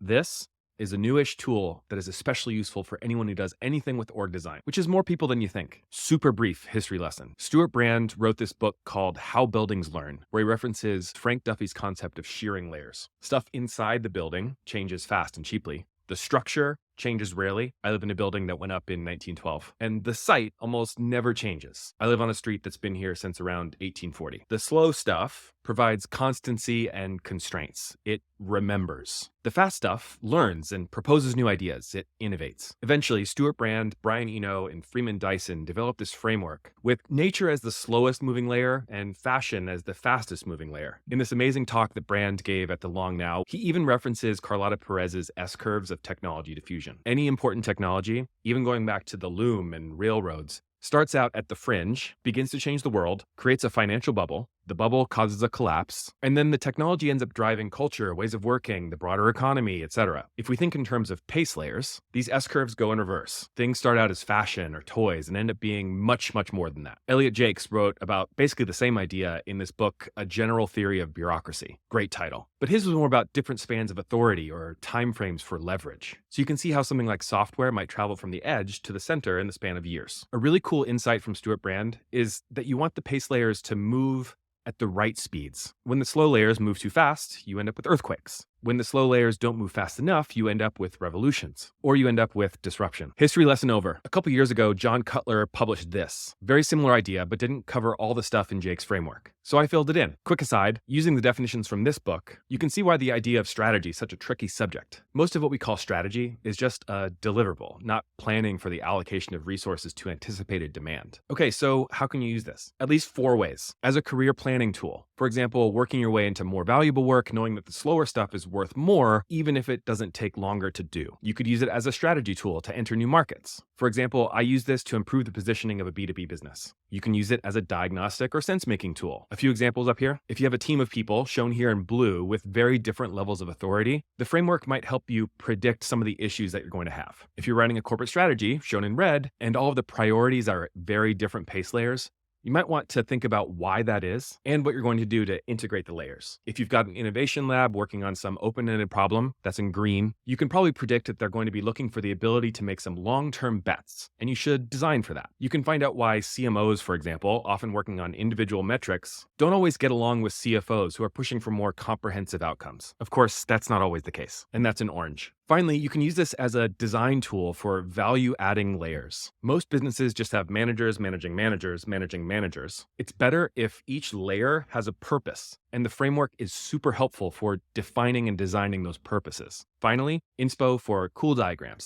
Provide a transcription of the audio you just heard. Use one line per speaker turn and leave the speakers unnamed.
This is a newish tool that is especially useful for anyone who does anything with org design, which is more people than you think. Super brief history lesson. Stewart Brand wrote this book called How Buildings Learn, where he references Frank Duffy's concept of shearing layers. Stuff inside the building changes fast and cheaply. The structure changes rarely. I live in a building that went up in 1912, and the site almost never changes. I live on a street that's been here since around 1840. The slow stuff provides constancy and constraints. It remembers. The fast stuff learns and proposes new ideas. It innovates. Eventually, Stewart Brand, Brian Eno, and Freeman Dyson developed this framework with nature as the slowest moving layer and fashion as the fastest moving layer. In this amazing talk that Brand gave at the Long Now, he even references Carlotta Perez's S-curves of technology diffusion. Any important technology, even going back to the loom and railroads, starts out at the fringe, begins to change the world, creates a financial bubble, the bubble causes a collapse, and then the technology ends up driving culture, ways of working, the broader economy, etc. If we think in terms of pace layers, these S-curves go in reverse. Things start out as fashion or toys and end up being much, much more than that. Elliot Jaques wrote about basically the same idea in this book, A General Theory of Bureaucracy. Great title. But his was more about different spans of authority or timeframes for leverage. So you can see how something like software might travel from the edge to the center in the span of years. A really cool insight from Stewart Brand is that you want the pace layers to move at the right speeds. When the slow layers move too fast, you end up with earthquakes. When the slow layers don't move fast enough, you end up with revolutions, or you end up with disruption. History lesson over. A couple years ago, John Cutler published this. Very similar idea, but didn't cover all the stuff in Jaques' framework. So I filled it in. Quick aside, using the definitions from this book, you can see why the idea of strategy is such a tricky subject. Most of what we call strategy is just a deliverable, not planning for the allocation of resources to anticipated demand. Okay, so how can you use this? At least 4 ways. As a career planning tool. For example, working your way into more valuable work, knowing that the slower stuff is worth more, even if it doesn't take longer to do. You could use it as a strategy tool to enter new markets. For example, I use this to improve the positioning of a B2B business. You can use it as a diagnostic or sense-making tool. A few examples up here. If you have a team of people, shown here in blue, with very different levels of authority, the framework might help you predict some of the issues that you're going to have. If you're writing a corporate strategy, shown in red, and all of the priorities are at very different pace layers, you might want to think about why that is and what you're going to do to integrate the layers. If you've got an innovation lab working on some open-ended problem that's in green, you can probably predict that they're going to be looking for the ability to make some long-term bets, and you should design for that. You can find out why CMOs, for example, often working on individual metrics, don't always get along with CFOs who are pushing for more comprehensive outcomes. Of course, that's not always the case, and that's in orange. Finally, you can use this as a design tool for value-adding layers. Most businesses just have managers managing managers managing managers. It's better if each layer has a purpose, and the framework is super helpful for defining and designing those purposes. Finally, inspo for cool diagrams.